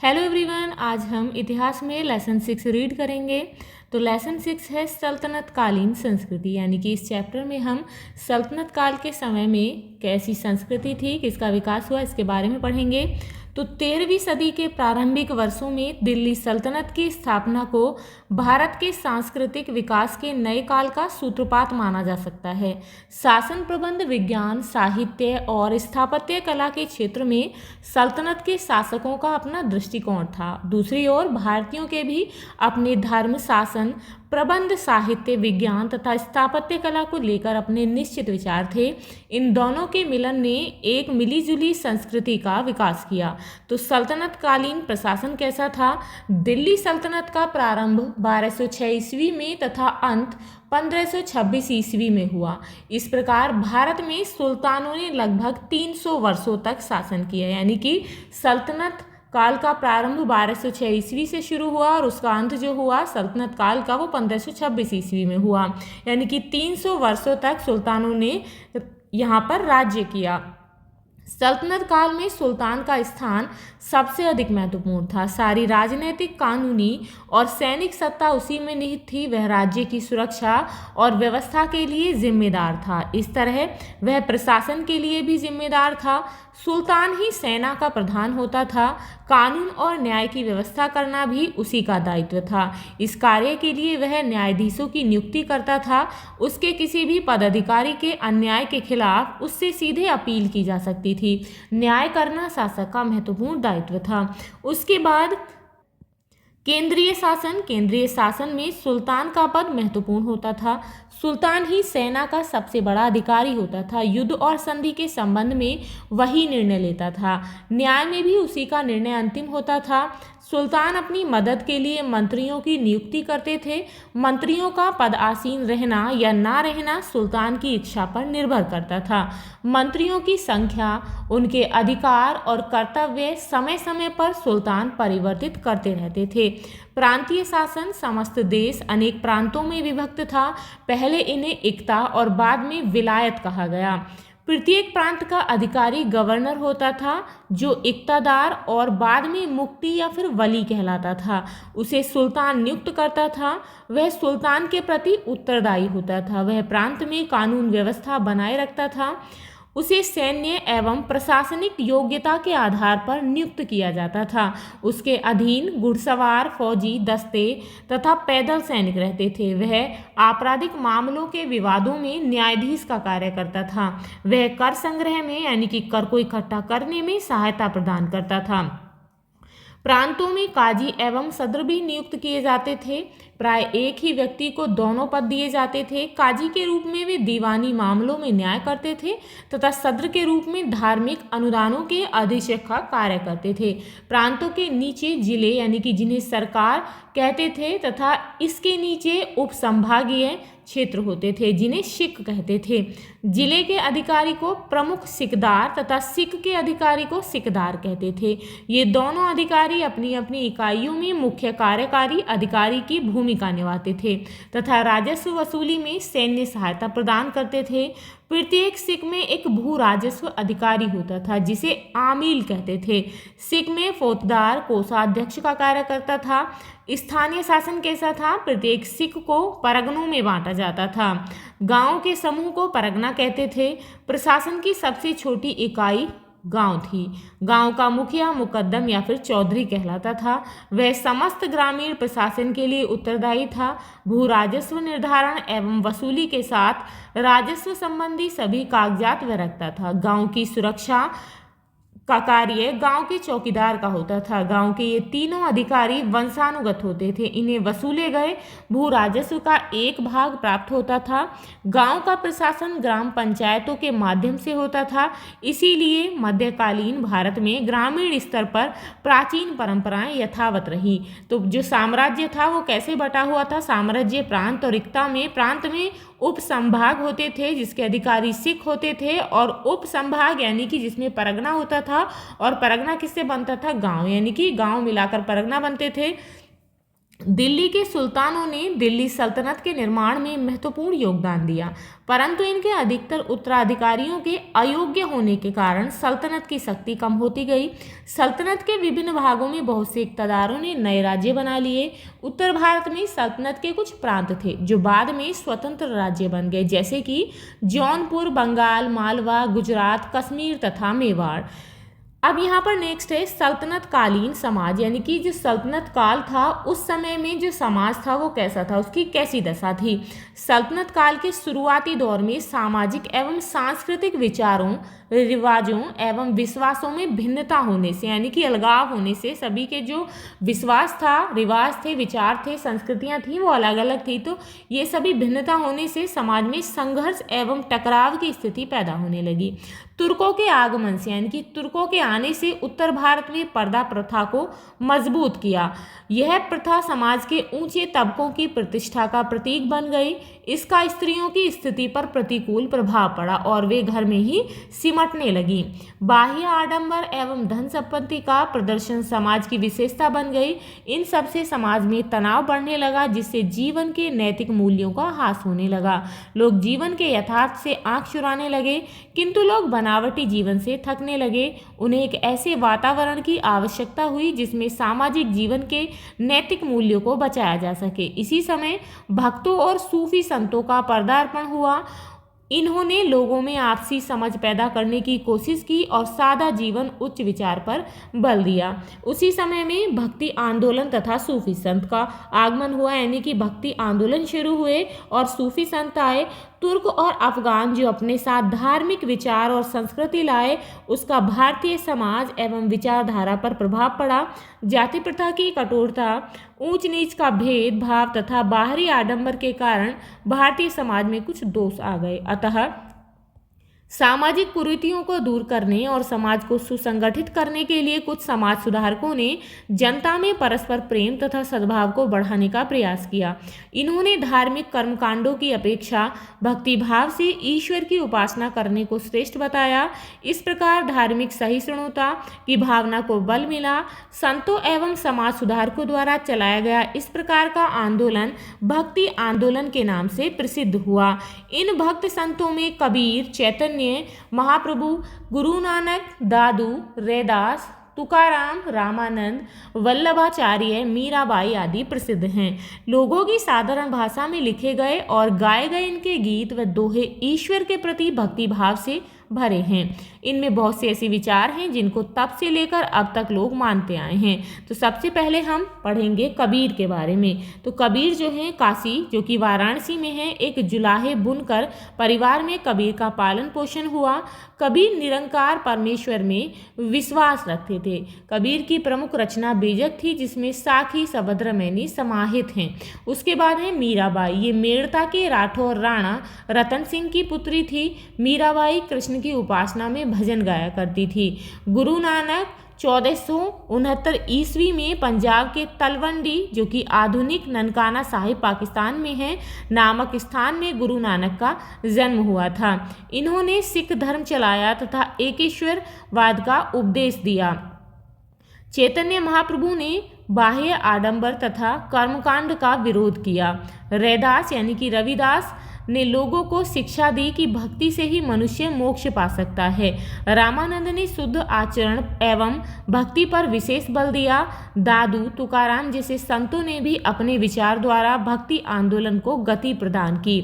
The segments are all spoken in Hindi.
हेलो एवरीवन, आज हम इतिहास में लेसन 6 रीड करेंगे। तो लेसन 6 है सल्तनत कालीन संस्कृति, यानी कि इस चैप्टर में हम सल्तनत काल के समय में कैसी संस्कृति थी, किसका विकास हुआ, इसके बारे में पढ़ेंगे। तो 13वीं सदी के प्रारंभिक वर्षों में दिल्ली सल्तनत की स्थापना को भारत के सांस्कृतिक विकास के नए काल का सूत्रपात माना जा सकता है। शासन प्रबंध, विज्ञान, साहित्य और स्थापत्य कला के क्षेत्र में सल्तनत के शासकों का अपना दृष्टिकोण था। दूसरी ओर भारतीयों के भी अपने धर्म, शासन, प्रबंध, साहित्य, विज्ञान तथा स्थापत्य कला को लेकर अपने निश्चित विचार थे। इन दोनों के मिलन ने एक मिलीजुली संस्कृति का विकास किया। तो सल्तनत कालीन प्रशासन कैसा था? दिल्ली सल्तनत का प्रारंभ 1206 ईस्वी में तथा अंत 1526 ईस्वी में हुआ। इस प्रकार भारत में सुल्तानों ने लगभग 300 वर्षों तक शासन किया, यानी कि सल्तनत काल का प्रारंभ 1206 ईस्वी से शुरू हुआ और उसका अंत जो हुआ सल्तनत काल का वो 1526 ईस्वी में हुआ, यानी कि 300 वर्षों तक सुल्तानों ने यहाँ पर राज्य किया। सल्तनत काल में सुल्तान का स्थान सबसे अधिक महत्वपूर्ण था। सारी राजनीतिक, कानूनी और सैनिक सत्ता उसी में निहित थी। वह राज्य की सुरक्षा और व्यवस्था के लिए जिम्मेदार था। इस तरह वह प्रशासन के लिए भी जिम्मेदार था। सुल्तान ही सेना का प्रधान होता था। कानून और न्याय की व्यवस्था करना भी उसी का दायित्व था। इस कार्य के लिए वह न्यायाधीशों की नियुक्ति करता था। उसके किसी भी पदाधिकारी के अन्याय के खिलाफ उससे सीधे अपील की जा सकती थी। न्याय करना शासक का महत्वपूर्ण दायित्व था। उसके बाद केंद्रीय शासन। केंद्रीय शासन में सुल्तान का पद महत्वपूर्ण होता था। सुल्तान ही सेना का सबसे बड़ा अधिकारी होता था। युद्ध और संधि के संबंध में वही निर्णय लेता था। न्याय में भी उसी का निर्णय अंतिम होता था। सुल्तान अपनी मदद के लिए मंत्रियों की नियुक्ति करते थे। मंत्रियों का पद आसीन रहना या ना रहना सुल्तान की इच्छा पर निर्भर करता था। मंत्रियों की संख्या, उनके अधिकार और कर्तव्य समय समय पर सुल्तान परिवर्तित करते रहते थे। प्रांतीय शासन। समस्त देश अनेक प्रांतों में विभक्त था। पहले इन्हें इक्ता और बाद में विलायत कहा गया। प्रत्येक प्रांत का अधिकारी गवर्नर होता था, जो इक्तादार और बाद में मुफ्ती या फिर वली कहलाता था। उसे सुल्तान नियुक्त करता था। वह सुल्तान के प्रति उत्तरदायी होता था। वह प्रांत में कानून व्यवस्था बनाए रखता था। उसे सैन्य एवं प्रशासनिक योग्यता के आधार पर नियुक्त किया जाता था। उसके अधीन घुड़सवार, फौजी दस्ते तथा पैदल सैनिक रहते थे। वह आपराधिक मामलों के विवादों में न्यायाधीश का कार्य करता था। वह कर संग्रह में, यानी कि कर को इकट्ठा करने में सहायता प्रदान करता था। प्रांतों में काजी एवं सद्र भी नियुक्त किए जाते थे। प्राय एक ही व्यक्ति को दोनों पद दिए जाते थे। काजी के रूप में वे दीवानी मामलों में न्याय करते थे तथा सद्र के रूप में धार्मिक अनुदानों के अधीक्षक का कार्य करते थे। प्रांतों के नीचे जिले, यानी कि जिन्हें सरकार कहते थे, तथा इसके नीचे उपसंभागीय क्षेत्र होते थे, जिन्हें सिक कहते थे। जिले के अधिकारी को प्रमुख सिकदार तथा सिक के अधिकारी को सिकदार कहते थे। ये दोनों अधिकारी अपनी अपनी इकाइयों में मुख्य कार्यकारी अधिकारी की भूमिका निभाते थे तथा राजस्व वसूली में सैन्य सहायता प्रदान करते थे। प्रत्येक सिक में एक भू राजस्व अधिकारी होता था, जिसे आमील कहते थे। सिक में फौजदार कोषाध्यक्ष का कार्य करता था। स्थानीय शासन कैसा था? प्रत्येक सिक को परगनों में बांटा जाता था। गांव के समूह को परगना कहते थे। प्रशासन की सबसे छोटी इकाई गांव थी। गांव का मुखिया मुकद्दम या फिर चौधरी कहलाता था। वह समस्त ग्रामीण प्रशासन के लिए उत्तरदायी था। भू राजस्व निर्धारण एवं वसूली के साथ राजस्व संबंधी सभी कागजात वह रखता था। गांव की सुरक्षा का कार्य गांव के चौकीदार का होता था। गांव के ये तीनों अधिकारी वंशानुगत होते थे। इन्हें वसूले गए भू राजस्व का एक भाग प्राप्त होता था। गांव का प्रशासन ग्राम पंचायतों के माध्यम से होता था। इसीलिए मध्यकालीन भारत में ग्रामीण स्तर पर प्राचीन परंपराएं यथावत रही। तो जो साम्राज्य था वो कैसे बटा हुआ था? साम्राज्य प्रांत और इक्ता में। प्रांत में उप संभाग होते थे, जिसके अधिकारी सिख होते थे, और उप संभाग यानी कि जिसमें परगना होता था, और परगना किससे बनता था? गांव, यानी कि गांव मिलाकर परगना बनते थे। दिल्ली के सुल्तानों ने दिल्ली सल्तनत के निर्माण में महत्वपूर्ण योगदान दिया, परंतु इनके अधिकतर उत्तराधिकारियों के अयोग्य होने के कारण सल्तनत की शक्ति कम होती गई। सल्तनत के विभिन्न भागों में बहुत से इक़्तिदारों ने नए राज्य बना लिए। उत्तर भारत में सल्तनत के कुछ प्रांत थे जो बाद में स्वतंत्र राज्य बन गए, जैसे कि जौनपुर, बंगाल, मालवा, गुजरात, कश्मीर तथा मेवाड़। अब यहाँ पर नेक्स्ट है सल्तनत कालीन समाज, यानी कि जो सल्तनत काल था उस समय में जो समाज था वो कैसा था, उसकी कैसी दशा थी। सल्तनत काल के शुरुआती दौर में सामाजिक एवं सांस्कृतिक विचारों, रिवाजों एवं विश्वासों में भिन्नता होने से, यानी कि अलगाव होने से, सभी के जो विश्वास था, रिवाज थे, विचार थे, संस्कृतियाँ थीं वो अलग अलग थी, तो ये सभी भिन्नता होने से समाज में संघर्ष एवं टकराव की स्थिति पैदा होने लगी। तुर्कों के आगमन से, यानी कि तुर्कों के आने से उत्तर भारत में पर्दा प्रथा को मजबूत किया। यह प्रथा समाज के ऊंचे तबकों की प्रतिष्ठा का प्रतीक बन गई। इसका स्त्रियों की स्थिति पर प्रतिकूल प्रभाव पड़ा और वे घर में ही सिमटने लगी। बाह्य आडंबर एवं धन संपत्ति का प्रदर्शन समाज की विशेषता बन गई। इन सबसे समाज में तनाव बढ़ने लगा, जिससे जीवन के नैतिक मूल्यों का ह्रास होने लगा। लोग जीवन के यथार्थ से आंख चुराने लगे, किंतु लोग बनावटी जीवन से थकने लगे। उन्हें एक ऐसे वातावरण की आवश्यकता हुई जिसमें सामाजिक जीवन के नैतिक मूल्यों को बचाया जा सके। इसी समय भक्तों और सूफी संतों का पदार्पण हुआ। इन्होंने लोगों में आपसी समझ पैदा करने की कोशिश की और सादा जीवन, उच्च विचार पर बल दिया। उसी समय में भक्ति आंदोलन तथा सूफी संत का आगमन हुआ, यानी कि भक्ति आंदोलन शुरू हुए और सूफी संत आए। तुर्क और अफगान जो अपने साथ धार्मिक विचार और संस्कृति लाए, उसका भारतीय समाज एवं विचारधारा पर प्रभाव पड़ा। जाति प्रथा की कठोरता, ऊंच नीच का भेदभाव तथा बाहरी आडंबर के कारण भारतीय समाज में कुछ दोष आ गए। अतः सामाजिक कुरीतियों को दूर करने और समाज को सुसंगठित करने के लिए कुछ समाज सुधारकों ने जनता में परस्पर प्रेम तथा सद्भाव को बढ़ाने का प्रयास किया। इन्होंने धार्मिक कर्मकांडों की अपेक्षा भक्तिभाव से ईश्वर की उपासना करने को श्रेष्ठ बताया। इस प्रकार धार्मिक सहिष्णुता की भावना को बल मिला। संतों एवं समाज सुधारकों द्वारा चलाया गया इस प्रकार का आंदोलन भक्ति आंदोलन के नाम से प्रसिद्ध हुआ। इन भक्त संतों में कबीर, चैतन्य महाप्रभु, गुरु नानक, दादू, रैदास, तुकाराम, रामानंद, वल्लभाचार्य, मीराबाई आदि प्रसिद्ध हैं। लोगों की साधारण भाषा में लिखे गए और गाए गए इनके गीत व दोहे ईश्वर के प्रति भक्ति भाव से भरे हैं। इनमें बहुत से ऐसे विचार हैं जिनको तब से लेकर अब तक लोग मानते आए हैं। तो सबसे पहले हम पढ़ेंगे कबीर के बारे में। तो कबीर जो हैं काशी, जो कि वाराणसी में है, एक जुलाहे बुनकर परिवार में कबीर का पालन पोषण हुआ। कबीर निरंकार परमेश्वर में विश्वास रखते थे। कबीर की प्रमुख रचना बेजक थी, जिसमें साखी, सभद्रमैनी समाहित हैं। उसके बाद है मीराबाई। ये मेड़ता के राठौर राणा रतन सिंह की पुत्री थी। मीराबाई कृष्ण की उपासना में भजन गाया करती थी। गुरु नानक 1469 ईस्वी में पंजाब के तलवंडी, जो कि आधुनिक ननकाना साहिब पाकिस्तान में है, नामक स्थान में गुरु नानक का जन्म हुआ था। इन्होंने सिख धर्म चलाया तथा एकेश्वरवाद का उपदेश दिया। चैतन्य महाप्रभु ने बाह्य आडंबर तथा कर्मकांड का विरोध किया। रैदास यानी कि रविदास ने लोगों को शिक्षा दी कि भक्ति से ही मनुष्य मोक्ष पा सकता है। रामानंद ने शुद्ध आचरण एवं भक्ति पर विशेष बल दिया। दादू, तुकाराम जैसे संतों ने भी अपने विचार द्वारा भक्ति आंदोलन को गति प्रदान की।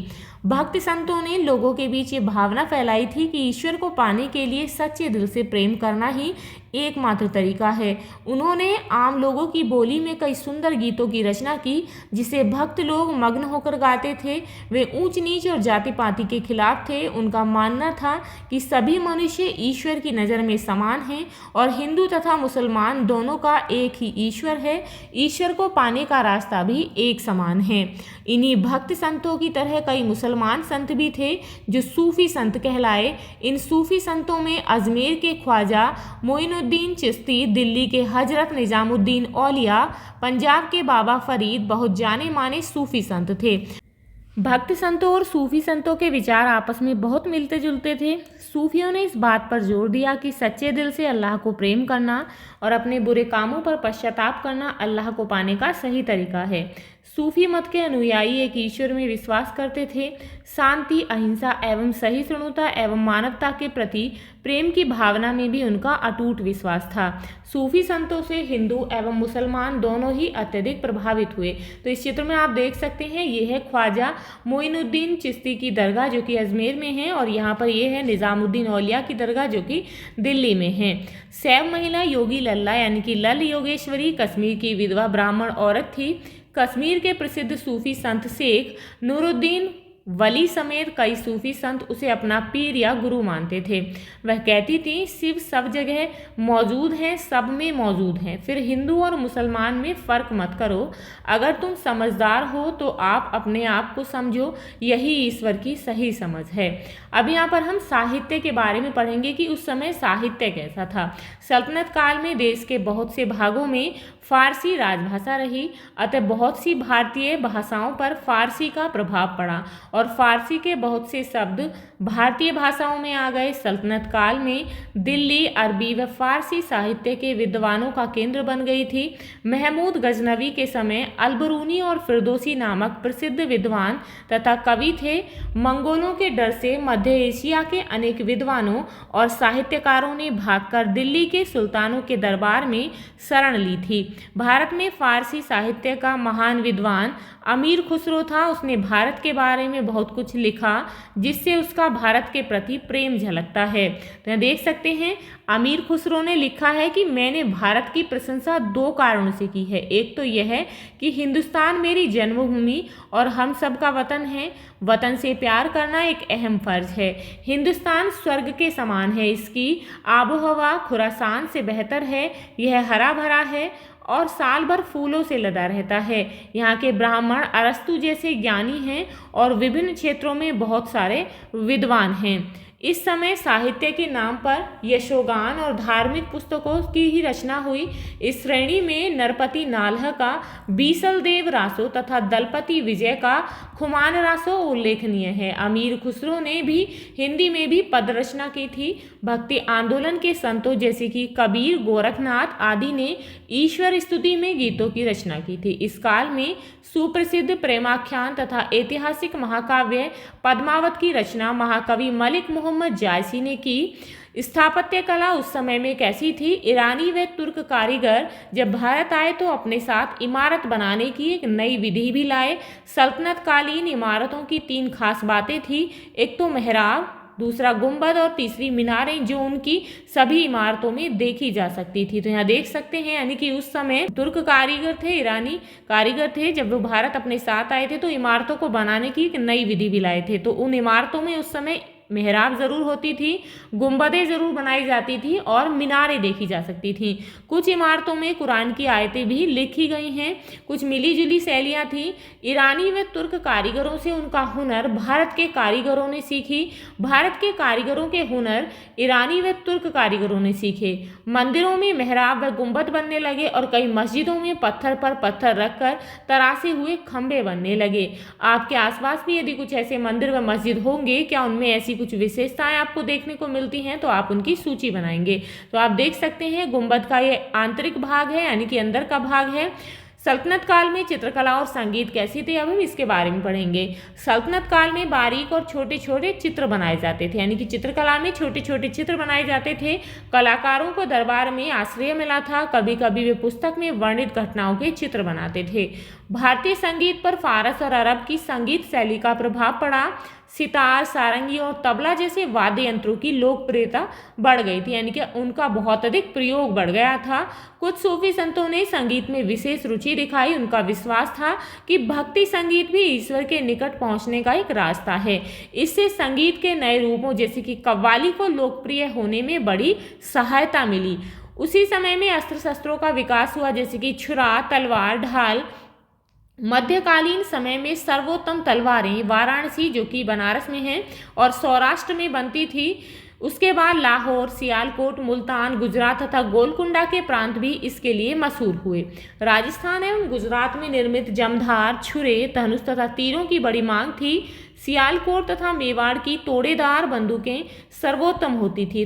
भक्त संतों ने लोगों के बीच ये भावना फैलाई थी कि ईश्वर को पाने के लिए सच्चे दिल से प्रेम करना ही एकमात्र तरीका है। उन्होंने आम लोगों की बोली में कई सुंदर गीतों की रचना की, जिसे भक्त लोग मग्न होकर गाते थे। वे ऊंच नीच और जाति पाति के खिलाफ थे। उनका मानना था कि सभी मनुष्य ईश्वर की नज़र में समान हैं और हिंदू तथा मुसलमान दोनों का एक ही ईश्वर है। ईश्वर को पाने का रास्ता भी एक समान है। इन्हीं भक्त संतों की तरह कई मुसलमान संत भी थे जो सूफी संत कहलाए। इन सूफी संतों में अजमेर के ख्वाजा मोइनुद्दीन चिश्ती, दिल्ली के हजरत निजामुद्दीन औलिया, पंजाब के बाबा फरीद बहुत जाने माने सूफी संत थे। भक्त संतों और सूफी संतों के विचार आपस में बहुत मिलते जुलते थे। सूफियों ने इस बात पर जोर दिया कि सच्चे दिल से अल्लाह को प्रेम करना और अपने बुरे कामों पर पश्चाताप करना अल्लाह को पाने का सही तरीका है। सूफी मत के अनुयायी एक ईश्वर में विश्वास करते थे। शांति, अहिंसा एवं सहिष्णुता एवं मानवता के प्रति प्रेम की भावना में भी उनका अटूट विश्वास था। सूफी संतों से हिंदू एवं मुसलमान दोनों ही अत्यधिक प्रभावित हुए। तो इस चित्र में आप देख सकते हैं, ये है ख्वाजा मोइनुद्दीन चिश्ती की दरगाह जो कि अजमेर में है, और यहाँ पर ये है निज़ामुद्दीन औलिया की दरगाह जो कि दिल्ली में है। शैव महिला योगी लल्ला यानी कि लल योगेश्वरी कश्मीर की विधवा ब्राह्मण औरत थी। कश्मीर के प्रसिद्ध सूफी संत शेख नूरुद्दीन वली समेत कई सूफी संत उसे अपना पीर या गुरु मानते थे। वह कहती थी, शिव सब जगह मौजूद है, सब में मौजूद है, फिर हिंदू और मुसलमान में फ़र्क मत करो। अगर तुम समझदार हो तो आप अपने आप को समझो, यही ईश्वर की सही समझ है। अब यहाँ पर हम साहित्य के बारे में पढ़ेंगे कि उस समय साहित्य कैसा था। सल्तनत काल में देश के बहुत से भागों में फारसी राजभाषा रही, अतः बहुत सी भारतीय भाषाओं पर फारसी का प्रभाव पड़ा और फारसी के बहुत से शब्द भारतीय भाषाओं में आ गए। सल्तनत काल में दिल्ली अरबी व फारसी साहित्य के विद्वानों का केंद्र बन गई थी। महमूद गजनवी के समय अलबरूनी और फिरदौसी नामक प्रसिद्ध विद्वान तथा कवि थे। मंगोलों के डर से मध्य एशिया के अनेक विद्वानों और साहित्यकारों ने भागकर दिल्ली के सुल्तानों के दरबार में शरण ली थी। भारत में फारसी साहित्य का महान विद्वान अमीर खुसरो था। उसने भारत के बारे में बहुत कुछ लिखा जिससे उसका भारत के प्रति प्रेम झलकता है। तो देख सकते हैं, अमीर खुसरो ने लिखा है कि मैंने भारत की प्रशंसा दो कारणों से की है। एक तो यह है कि हिंदुस्तान मेरी जन्मभूमि और हम सब का वतन है। वतन से प्यार करना एक अहम फर्ज है। हिंदुस्तान स्वर्ग के समान है। इसकी आबोहवा खुरासान से बेहतर है। यह हरा भरा है और साल भर फूलों से लदा रहता है। यहाँ के ब्राह्मण अरस्तु जैसे ज्ञानी हैं और विभिन्न क्षेत्रों में बहुत सारे विद्वान हैं। इस समय साहित्य के नाम पर यशोगान और धार्मिक पुस्तकों की ही रचना हुई। इस श्रेणी में नरपति नाल्ह का बीसल देव रासो तथा दलपति विजय का खुमान रासो उल्लेखनीय है। अमीर खुसरो ने भी हिंदी में भी पद रचना की थी। भक्ति आंदोलन के संतों जैसे कि कबीर, गोरखनाथ आदि ने ईश्वर स्तुति में गीतों की रचना की थी। इस काल में सुप्रसिद्ध प्रेमाख्यान तथा ऐतिहासिक महाकाव्य पद्मावत की रचना महाकवि मलिक मोहम्मद जायसी ने की। स्थापत्य कला उस समय में कैसी थी? ईरानी व तुर्क कारीगर जब भारत आए तो अपने साथ इमारत बनाने की एक नई विधि भी लाए। सल्तनत कालीन इमारतों की तीन खास बातें थी। एक तो मेहराब, दूसरा गुंबद और तीसरी मीनारें जो उनकी सभी इमारतों में देखी जा सकती थी। तो यहाँ देख सकते हैं, यानी कि उस समय तुर्क कारीगर थे, ईरानी कारीगर थे, जब वो भारत अपने साथ आए थे तो इमारतों को बनाने की एक नई विधि भी लाए थे। तो उन इमारतों में उस समय मेहराब ज़रूर होती थी, गुंबदें ज़रूर बनाई जाती थी और मीनारें देखी जा सकती थीं। कुछ इमारतों में कुरान की आयतें भी लिखी गई हैं। कुछ मिली जुली शैलियाँ थीं। ईरानी व तुर्क कारीगरों से उनका हुनर भारत के कारीगरों ने सीखी। भारत के कारीगरों के हुनर ईरानी व तुर्क कारीगरों ने सीखे। मंदिरों में मेहराब व गुंबद बनने लगे और कई मस्जिदों में पत्थर पर पत्थर रखकर तरासे हुए खंभे बनने लगे। आपके आसपास भी यदि कुछ ऐसे मंदिर व मस्जिद होंगे, क्या उनमें ऐसी कुछ विशेषताएं आपको देखने को मिलती हैं, तो आप उनकी सूची बनाएंगे। तो आप देख सकते हैं, गुंबद का ये आंतरिक भाग है, यानी कि अंदर का भाग है। सल्तनत काल में चित्रकला और संगीत कैसी थी, अब हम इसके बारे में पढ़ेंगे। सल्तनत काल में बारीक और छोटे छोटे चित्र बनाए जाते थे, यानी कि चित्रकला में छोटे छोटे चित्र बनाए जाते थे। कलाकारों को दरबार में आश्रय मिला था। कभी कभी वे पुस्तक में वर्णित घटनाओं के चित्र बनाते थे। भारतीय संगीत पर फारस और अरब की संगीत शैली का प्रभाव पड़ा। सितार, सारंगी और तबला जैसे वाद्य यंत्रों की लोकप्रियता बढ़ गई थी, यानी कि उनका बहुत अधिक प्रयोग बढ़ गया था। कुछ सूफी संतों ने संगीत में विशेष रुचि दिखाई। उनका विश्वास था कि भक्ति संगीत भी ईश्वर के निकट पहुंचने का एक रास्ता है। इससे संगीत के नए रूपों जैसे कि कव्वाली को लोकप्रिय होने में बड़ी सहायता मिली। उसी समय में अस्त्र शस्त्रों का विकास हुआ, जैसे कि छुरा, तलवार, ढाल। मध्यकालीन समय में सर्वोत्तम तलवारें वाराणसी जो कि बनारस में है और सौराष्ट्र में बनती थी। उसके बाद लाहौर, सियालकोट, मुल्तान, गुजरात तथा गोलकुंडा के प्रांत भी इसके लिए मशहूर हुए। राजस्थान एवं गुजरात में निर्मित जमधार, छुरे, धनुष तथा तीरों की बड़ी मांग थी। सियालकोट तथा मेवाड़ की तोड़ेदार बंदूकें सर्वोत्तम होती थी।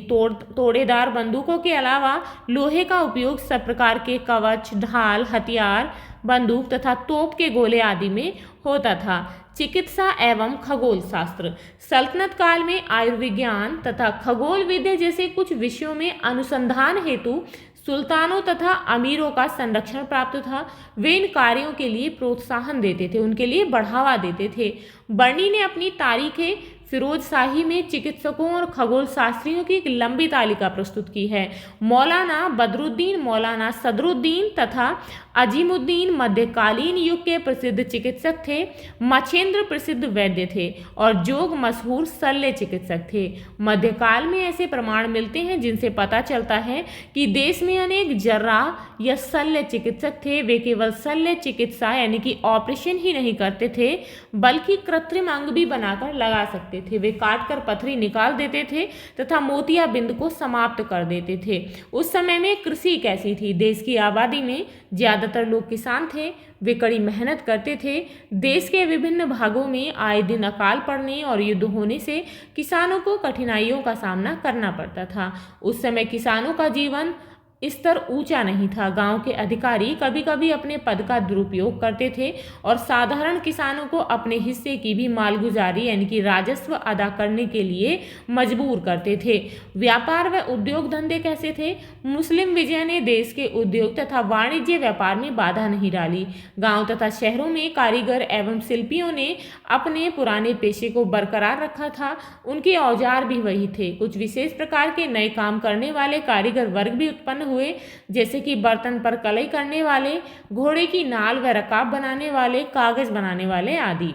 तोड़ेदार बंदूकों के अलावा लोहे का उपयोग सब प्रकार के कवच, ढाल, हथियार, बंदूक तथा तोप के गोले आदि में होता था। चिकित्सा एवं खगोल शास्त्र। सल्तनत काल में आयुर्विज्ञान तथा खगोल विद्या जैसे कुछ विषयों में अनुसंधान हेतु सुल्तानों तथा अमीरों का संरक्षण प्राप्त था। वे इन कार्यों के लिए प्रोत्साहन देते थे, उनके लिए बढ़ावा देते थे। बर्नी ने अपनी तारीखें फिरोज शाही में चिकित्सकों और खगोल शास्त्रियों की एक लंबी तालिका प्रस्तुत की है। मौलाना बदरुद्दीन, मौलाना सदरुद्दीन तथा अजीमुद्दीन मध्यकालीन युग के प्रसिद्ध चिकित्सक थे। मछेंद्र प्रसिद्ध वैद्य थे और जोग मशहूर शल्य चिकित्सक थे। मध्यकाल में ऐसे प्रमाण मिलते हैं जिनसे पता चलता है कि देश में अनेक जर्राह या शल्य चिकित्सक थे। वे केवल शल्य चिकित्सा यानी कि ऑपरेशन ही नहीं करते थे, बल्कि कृत्रिम अंग भी बनाकर लगा सकते थे। वे काटकर पथरी निकाल देते थे तथा मोतियाबिंद को समाप्त कर देते थे। उस समय में कृषि कैसी थी? देश की आबादी में ज्यादातर लोग किसान थे। वे कड़ी मेहनत करते थे। देश के विभिन्न भागों में आए दिन अकाल पड़ने और युद्ध होने से किसानों को कठिनाइयों का सामना करना पड़ता था। उस समय किसानों का जीवन स्तर ऊंचा नहीं था। गांव के अधिकारी कभी कभी अपने पद का दुरुपयोग करते थे और साधारण किसानों को अपने हिस्से की भी मालगुजारी यानी कि राजस्व अदा करने के लिए मजबूर करते थे। व्यापार व उद्योग धंधे कैसे थे? मुस्लिम विजय ने देश के उद्योग तथा वाणिज्य व्यापार में बाधा नहीं डाली। गांव तथा शहरों में कारीगर एवं शिल्पियों ने अपने पुराने पेशे को बरकरार रखा था। उनके औजार भी वही थे। कुछ विशेष प्रकार के नए काम करने वाले कारीगर वर्ग भी उत्पन्न हुए, जैसे कि बर्तन पर कलई करने वाले, घोड़े की नाल व रकाब बनाने वाले, कागज बनाने वाले आदि।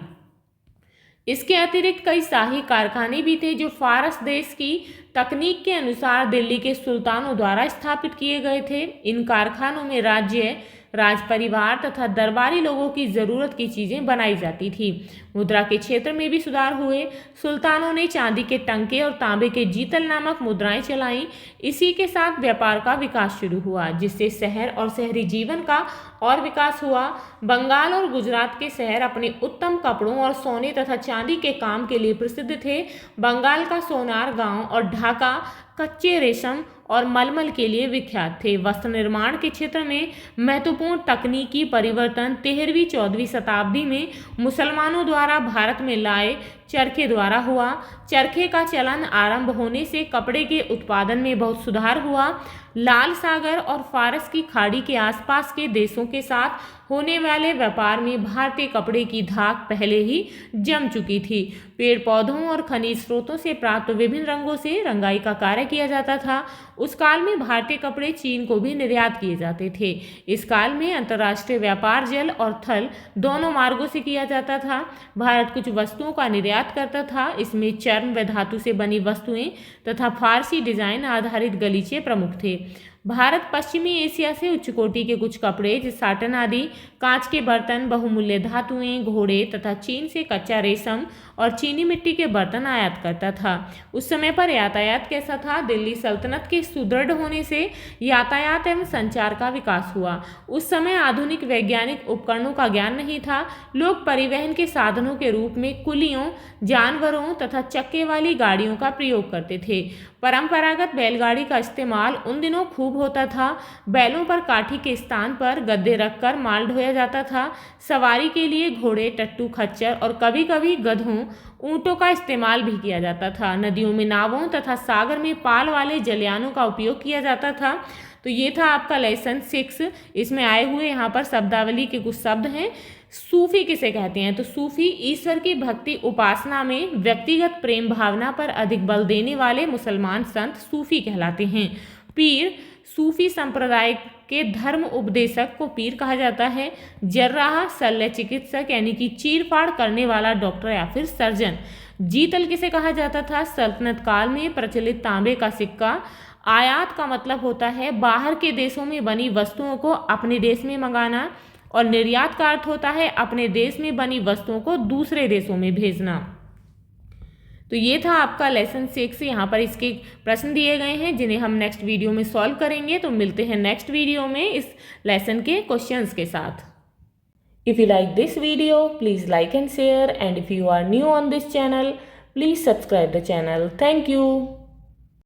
इसके अतिरिक्त कई शाही कारखाने भी थे जो फारस देश की तकनीक के अनुसार दिल्ली के सुल्तानों द्वारा स्थापित किए गए थे। इन कारखानों में राज्य, राज परिवार तथा दरबारी लोगों की जरूरत की चीजें बनाई जाती थी। मुद्रा के क्षेत्र में भी सुधार हुए। सुल्तानों ने चांदी के टंके और तांबे के जीतल नामक मुद्राएं चलाईं। इसी के साथ व्यापार का विकास शुरू हुआ, जिससे शहर और शहरी जीवन का और विकास हुआ। बंगाल और गुजरात के शहर अपने उत्तम कपड़ों और सोने तथा चांदी के काम के लिए प्रसिद्ध थे। बंगाल का सोनार गांव और ढाका कच्चे रेशम और मलमल के लिए विख्यात थे। वस्त्र निर्माण के क्षेत्र में महत्वपूर्ण तकनीकी परिवर्तन 13वीं-14वीं शताब्दी में मुसलमानों द्वारा भारत में लाए चरखे द्वारा हुआ। चरखे का चलन आरंभ होने से कपड़े के उत्पादन में बहुत सुधार हुआ। लाल सागर और फारस की खाड़ी के आसपास के देशों के साथ होने वाले व्यापार में भारतीय कपड़े की धाक पहले ही जम चुकी थी। पेड़ पौधों और खनिज स्रोतों से प्राप्त विभिन्न रंगों से रंगाई का कार्य किया जाता था। उस काल में भारतीय कपड़े चीन को भी निर्यात किए जाते थे। इस काल में अंतर्राष्ट्रीय व्यापार जल और थल दोनों मार्गों से किया जाता था। भारत कुछ वस्तुओं का निर्यात करता था। इसमें चर्म व धातु से बनी वस्तुएं तथा फारसी डिजाइन आधारित गलीचे प्रमुख थे। भारत पश्चिमी एशिया से उच्च कोटि के कुछ कपड़े जैसे साटन आदि, कांच के बर्तन, बहुमूल्य धातुएं, घोड़े तथा चीन से कच्चा रेशम और चीनी मिट्टी के बर्तन आयात करता था। उस समय पर यातायात कैसा था? दिल्ली सल्तनत के सुदृढ़ होने से यातायात एवं संचार का विकास हुआ। उस समय आधुनिक वैज्ञानिक उपकरणों का ज्ञान नहीं था। लोग परिवहन के साधनों के रूप में कुलियों, जानवरों तथा चक्के वाली गाड़ियों का प्रयोग करते थे। परंपरागत बैलगाड़ी का इस्तेमाल उन दिनों खूब होता था। बैलों पर काठी के स्थान पर गद्दे रखकर माल ढोया जाता था। सवारी के लिए घोड़े, टट्टू, खच्चर और कभी कभी गधों, ऊंटों का इस्तेमाल भी किया जाता था। नदियों में नावों तथा सागर में पाल वाले जलयानों का उपयोग किया जाता था। तो ये था आपका लेसन 6। इसमें आए हुए यहाँ पर शब्दावली के कुछ शब्द हैं। सूफी किसे कहते हैं? तो सूफी ईश्वर की भक्ति उपासना में व्यक्तिगत प्रेम भावना पर अधिक बल देने वाले मुसलमान संत सूफी कहलाते हैं। पीर, सूफी संप्रदाय के धर्म उपदेशक को पीर कहा जाता है। जर्राह, शल्य चिकित्सक यानी कि चीरफाड़ करने वाला डॉक्टर या फिर सर्जन। जीतल किसे कहा जाता था? सल्तनत काल में प्रचलित तांबे का सिक्का। आयात का मतलब होता है बाहर के देशों में बनी वस्तुओं को अपने देश में मंगाना, और निर्यात का अर्थ होता है अपने देश में बनी वस्तुओं को दूसरे देशों में भेजना। तो ये था आपका लेसन 6। यहाँ पर इसके प्रश्न दिए गए हैं जिन्हें हम नेक्स्ट वीडियो में सॉल्व करेंगे। तो मिलते हैं नेक्स्ट वीडियो में इस लेसन के क्वेश्चंस के साथ। If you like this video, please like and share, and if you are new on this channel, please subscribe the channel. Thank you.